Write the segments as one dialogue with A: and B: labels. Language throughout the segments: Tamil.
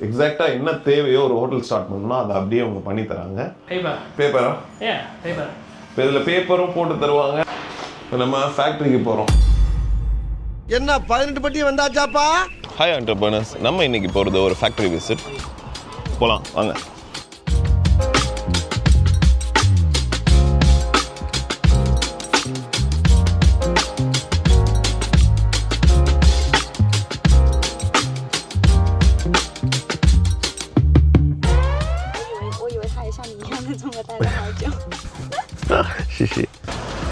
A: எக்ஸாக்டாக என்ன தேவையோ ஒரு ஹோட்டல் ஸ்டார்ட் பண்ணணும்னா அதை அப்படியே அவங்க பண்ணி தராங்க. பேப்பரா?
B: பேப்பர்.
A: இப்போ இதில் பேப்பரும் போட்டு தருவாங்க. இப்போ நம்ம ஃபேக்ட்ரிக்கு போகிறோம்.
C: என்ன 18 பட்டி வந்தாச்சாப்பா?
A: ஹாய் என்டர்பிரனர்ஸ், நம்ம இன்னைக்கு போகிறது ஒரு ஃபேக்ட்ரி விசிட். போகலாம் வாங்க.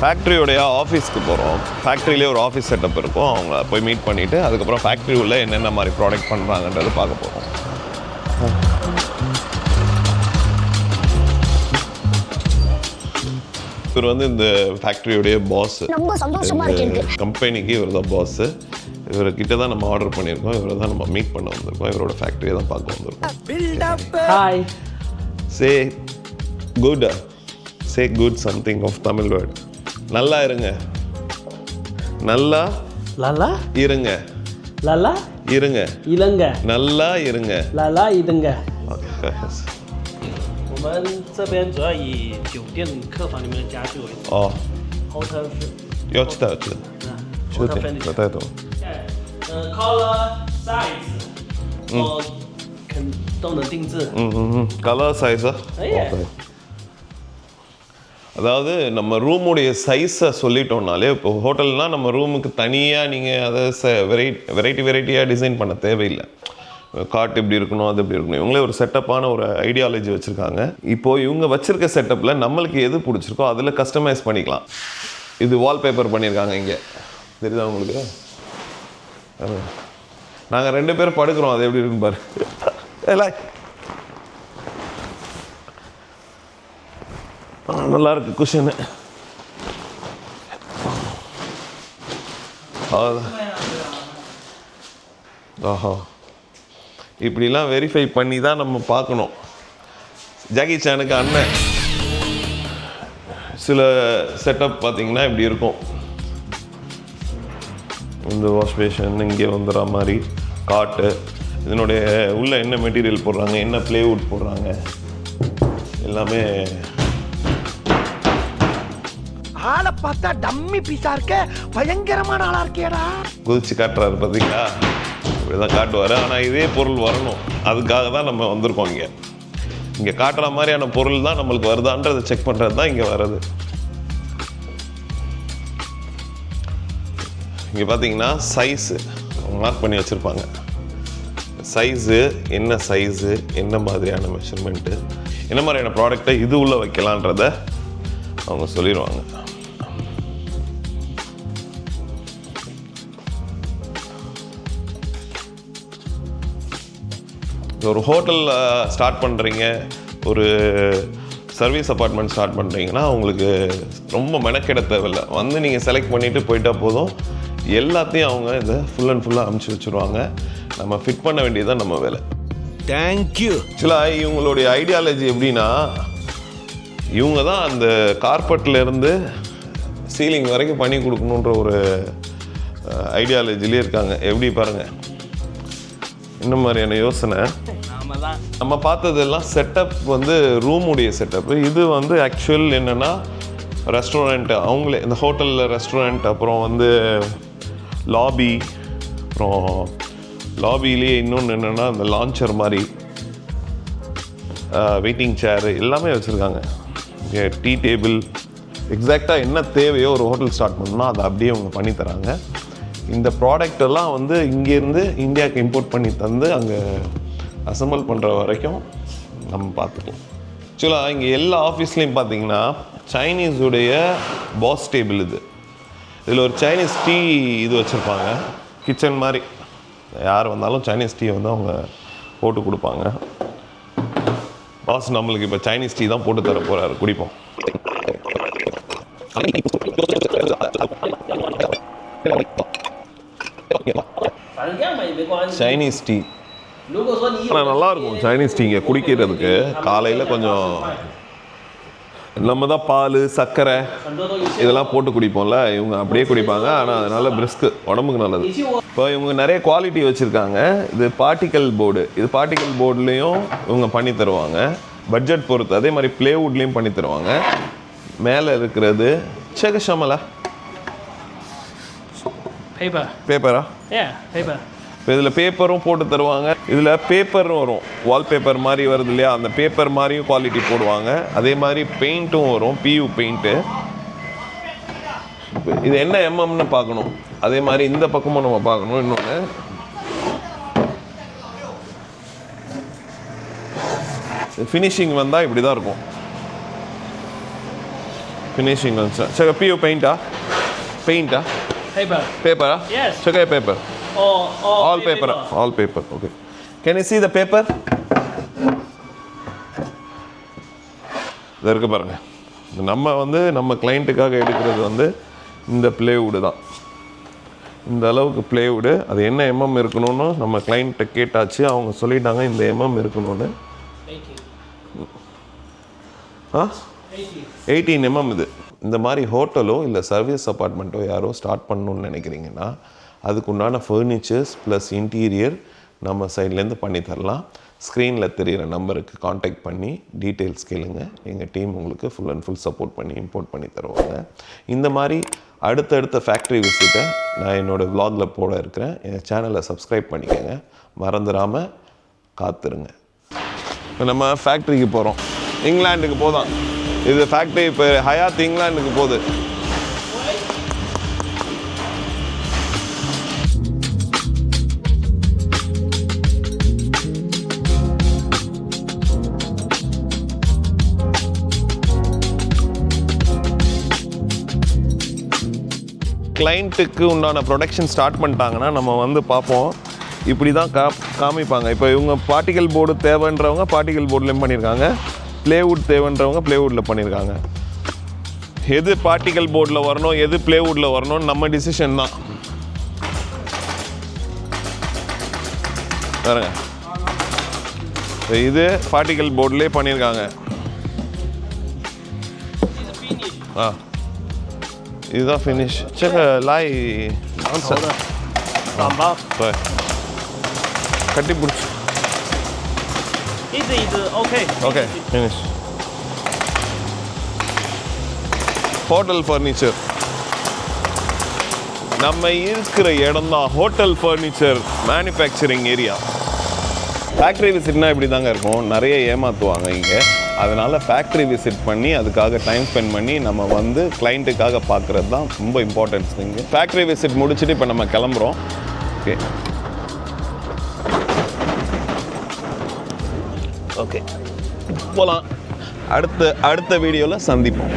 A: ஃபேக்ட்ரியோடைய ஆஃபீஸ்க்கு போகிறோம். ஃபேக்ட்ரியிலே ஒரு ஆஃபீஸ் செட்டப் இருக்கும். அவங்கள போய் மீட் பண்ணிவிட்டு அதுக்கப்புறம் ஃபேக்ட்ரி உள்ள என்னென்ன மாதிரி ப்ராடக்ட் பண்ணுறாங்கன்றது பார்க்க போகிறோம். இவர் வந்து இந்த ஃபேக்ட்ரியோடைய பாஸ். கம்பெனிக்கு இவர் தான் பாஸ். இவர்கிட்ட தான் நம்ம ஆர்டர் பண்ணியிருக்கோம். இவரை தான் நம்ம மீட் பண்ண வந்திருக்கோம். இவரோட ஃபேக்ட்ரியை தான் பார்க்க வந்திருக்கோம்.
B: Hi.
A: Say good. Say good something of Tamil word. நல்லா இருங்க. நல்லா
B: லலா
A: இருங்க.
B: லலா
A: இருங்க.
B: இலங்க.
A: நல்லா இருங்க.
B: லலா இதுங்க.我们这边主要以酒店客房里面的家具为主。
A: 哦。
B: Hotel。
A: 要知道知道。
B: Hotel friendly。
A: 不太懂。
B: color size。都能定制。
A: color size。அதாவது நம்ம ரூமுடைய சைஸை சொல்லிட்டோம்னாலே, இப்போ ஹோட்டல்னால் நம்ம ரூமுக்கு தனியாக நீங்கள் அதை வெரைட்டியாக டிசைன் பண்ண தேவையில்லை. காட் இப்படி இருக்கணும், அது இப்படி இருக்கணும். இவங்களே ஒரு செட்டப்பான ஒரு ஐடியாலஜி வச்சுருக்காங்க. இப்போது இவங்க வச்சுருக்க செட்டப்பில் நம்மளுக்கு எது பிடிச்சிருக்கோ அதில் கஸ்டமைஸ் பண்ணிக்கலாம். இது வால்பேப்பர் பண்ணியிருக்காங்க இங்கே, தெரியுதா உங்களுக்கு? நாங்கள் 2 பேர் படுக்கிறோம், அது எப்படி இருக்குன்னு பாரு. நல்லா இருக்கு குஷனு. ஆஹா, இப்படிலாம் வெரிஃபை பண்ணி தான் நம்ம பார்க்கணும். ஜாக்கி சானுக்கு அண்ணன் சில செட்டப் பார்த்தீங்கன்னா இப்படி இருக்கும். இந்த வாஷ் பேஷன் இங்கே வந்துடுற மாதிரி காட்டு, இதனுடைய உள்ள என்ன மெட்டீரியல் போடுறாங்க, என்ன ப்ளேவுட் போடுறாங்க, எல்லாமே.
C: ஆளை பார்த்தா டம்மி பீஸா இருக்க, பயங்கரமான ஆளா இருக்கேடா.
A: குதிச்சு காட்டுறாரு பார்த்தீங்களா? இப்படிதான் காட்டுவார். ஆனால் இதே பொருள் வரணும், அதுக்காக தான் நம்ம வந்திருக்கோம். இங்கே காட்டுற மாதிரியான பொருள் தான் நம்மளுக்கு வருதான்றதை செக் பண்ணுறது தான் இங்கே வர்றது. இங்கே பார்த்தீங்கன்னா சைஸு மார்க் பண்ணி வச்சுருப்பாங்க. சைஸு என்ன சைஸு, என்ன மாதிரியான மெஷர்மெண்ட்டு, என்ன மாதிரியான ப்ராடக்டை இது உள்ளே வைக்கலான்றத அவங்க சொல்லிடுவாங்க. ஒரு ஹோட்டலில் ஸ்டார்ட் பண்ணுறீங்க, ஒரு சர்வீஸ் அப்பார்ட்மெண்ட் ஸ்டார்ட் பண்ணுறீங்கன்னா உங்களுக்கு ரொம்ப மெனக்கெட தேவையில்லை. வந்து நீங்கள் செலக்ட் பண்ணிவிட்டு போயிட்டால் போதும். எல்லாத்தையும் அவங்க இதை ஃபுல் அண்ட் ஃபுல்லாக அமுச்சு வச்சுருவாங்க. நம்ம ஃபிட் பண்ண வேண்டியதுதான் நம்ம வேலை.
C: தேங்க்யூ.
A: ஆக்சுவலாக இவங்களுடைய ஐடியாலஜி எப்படின்னா, இவங்க தான் அந்த கார்பெட்லேருந்து சீலிங் வரைக்கும் பண்ணி கொடுக்கணுன்ற ஒரு ஐடியாலஜிலே இருக்காங்க. எப்படி பாருங்கள், இந்த மாதிரியான யோசனை. நம்ம பார்த்ததெல்லாம் செட்டப் வந்து ரூமுடைய செட்டப்பு. இது வந்து ஆக்சுவல் என்னென்னா ரெஸ்டாரண்ட்டு, அவங்களே இந்த ஹோட்டலில் ரெஸ்டாரண்ட், அப்புறம் வந்து லாபி, அப்புறம் லாபிலேயே இன்னொன்று என்னென்னா இந்த லான்ச்சர் மாதிரி வெயிட்டிங் சேரு எல்லாமே வச்சுருக்காங்க. டீ டேபிள், எக்ஸாக்டாக என்ன தேவையோ ஒரு ஹோட்டல் ஸ்டார்ட் பண்ணணும்னா அதை அப்படியே அவங்க பண்ணி தராங்க. இந்த ப்ராடக்ட் எல்லாம் வந்து இங்கேருந்து இந்தியாவுக்கு இம்போர்ட் பண்ணி தந்து அங்கே அசம்பிள் பண்ணுற வரைக்கும் நம்ம பார்த்துக்கலாம். ஆக்சுவலாக இங்கே எல்லா ஆஃபீஸ்லேயும் பார்த்தீங்கன்னா சைனீஸுடைய பாஸ் டேபிள் இது. இதில் ஒரு சைனீஸ் டீ இது வச்சுருப்பாங்க, கிச்சன் மாதிரி. யார் வந்தாலும் சைனீஸ் டீ வந்து அவங்க போட்டு கொடுப்பாங்க. பாஸ் நம்மளுக்கு இப்போ சைனீஸ் டீ தான் போட்டு தர போகிறாரு, குடிப்போம். சைனீஸ் டீ ஆனால் நல்லாயிருக்கும். சைனீஸ் டீ இங்கே குடிக்கிறதுக்கு காலையில் கொஞ்சம் நம்ம தான் பால் சர்க்கரை
B: 很多都有些。
A: இதெல்லாம் போட்டு குடிப்போம்ல, இவங்க அப்படியே குடிப்பாங்க. ஆனால் அது நல்ல பிரிஸ்க்கு, உடம்புக்கு நல்லது. இப்போ இவங்க நிறைய குவாலிட்டி வச்சுருக்காங்க. இது பார்ட்டிக்கல் போர்டு, இது பார்ட்டிக்கல் போர்டுலேயும் இவங்க பண்ணி தருவாங்க, பட்ஜெட் பொறுத்து. அதே மாதிரி ப்ளேவுட்லேயும் பண்ணி தருவாங்க. மேலே இருக்கிறது செகஷமலா
B: paper
A: பேப்பரா?
B: yeah paper
A: இப்போ இதில் பேப்பரும் போட்டு தருவாங்க. இதில் பேப்பரும் வரும், வால்பேப்பர் மாதிரி வருது இல்லையா, அந்த பேப்பர் மாதிரியும் குவாலிட்டி போடுவாங்க. அதே மாதிரி பெயிண்ட்டும் வரும், PU பெயிண்ட்டு. இது என்ன எம்எம்னு பார்க்கணும். அதே மாதிரி இந்த பக்கமும் நம்ம பார்க்கணும். இன்னொன்று ஃபினிஷிங் வந்தால் இப்படி தான் இருக்கும். ஃபினிஷிங் வந்துச்சு. சரி, PU பெயிண்டா? பெயிண்டா?
B: paper
A: பேப்பரா?
B: Yes.
A: சரி, paper. All paper. All paper. Okay. Can you see the paper? இது இருக்கு பாருங்க. நம்ம வந்து நம்ம கிளைண்ட்டுக்காக எடுக்கிறது வந்து இந்த ப்ளேவுடு தான். இந்த அளவுக்கு ப்ளேவுடு. அது என்ன எம்எம் இருக்கணும்னு நம்ம கிளைண்ட்டை கேட்டாச்சு. அவங்க சொல்லிட்டாங்க இந்த எம்எம் இருக்கணும்னு. 18 mm இது. இந்த மாதிரி ஹோட்டலோ இல்லை சர்வீஸ் அப்பார்ட்மெண்ட்டோ யாரோ ஸ்டார்ட் பண்ணணுன்னு நினைக்கிறீங்கன்னா அதுக்குண்டான ஃபர்னிச்சர்ஸ் ப்ளஸ் இன்டீரியர் நம்ம சைட்லேருந்து பண்ணி தரலாம். ஸ்க்ரீனில் தெரிகிற நம்பருக்கு காண்டாக்ட் பண்ணி டீட்டெயில்ஸ் கேளுங்க. எங்கள் டீம் உங்களுக்கு ஃபுல் அண்ட் ஃபுல் சப்போர்ட் பண்ணி இம்போர்ட் பண்ணி தருவாங்க. இந்த மாதிரி அடுத்தடுத்த ஃபேக்ட்ரி விசிட்டை நான் என்னோடய விலாகில் போட இருக்கிறேன். என் சேனலை சப்ஸ்கிரைப் பண்ணிக்கோங்க, மறந்துடாமல் காத்துருங்க. இப்போ நம்ம ஃபேக்ட்ரிக்கு போகிறோம். இங்கிலாந்துக்கு போதான் இது ஃபேக்ட்ரி. இப்போ ஹயாத் இங்கிலாந்துக்கு போகுது. கிளைண்ட்டுக்கு உண்டான ப்ரொடக்ஷன் ஸ்டார்ட் பண்ணிட்டாங்கன்னா நம்ம வந்து பார்ப்போம். இப்படி தான் காமிப்பாங்க. இப்போ இவங்க பார்ட்டிக்கல் போர்டு தேவைன்றவங்க பார்ட்டிக்கல் போர்ட்லேயும் பண்ணியிருக்காங்க, ப்ளேவுட் தேவைன்றவங்க ப்ளேவுட்டில் பண்ணியிருக்காங்க. எது பார்ட்டிக்கல் போர்டில் வரணும், எது ப்ளேவுட்டில் வரணும்னு நம்ம டிசிஷன் தான். பாருங்க, இது பார்ட்டிக்கல் போர்ட்லேயே பண்ணியிருக்காங்க. இதுதான் ஃபினிஷ். சரி, லாய் கட்டி பிடிச்சி
B: இது okay
A: okay finish. Hotel furniture நம்ம இருக்கிற இடம் தான் hotel furniture manufacturing area. Factory விசிட்னா இப்படி தாங்க இருக்கும், நிறைய ஏமாற்றுவாங்க இங்கே. அதனால் ஃபேக்ட்ரி விசிட் பண்ணி அதுக்காக டைம் ஸ்பெண்ட் பண்ணி நம்ம வந்து கிளைண்ட்டுக்காக பார்க்குறது தான் ரொம்ப இம்பார்ட்டன்ஸ். இங்கே ஃபேக்ட்ரி விசிட் முடிச்சுட்டு இப்போ நம்ம கிளம்புறோம். ஓகே ஓகே போகலாம். அடுத்த வீடியோவில் சந்திப்போம்.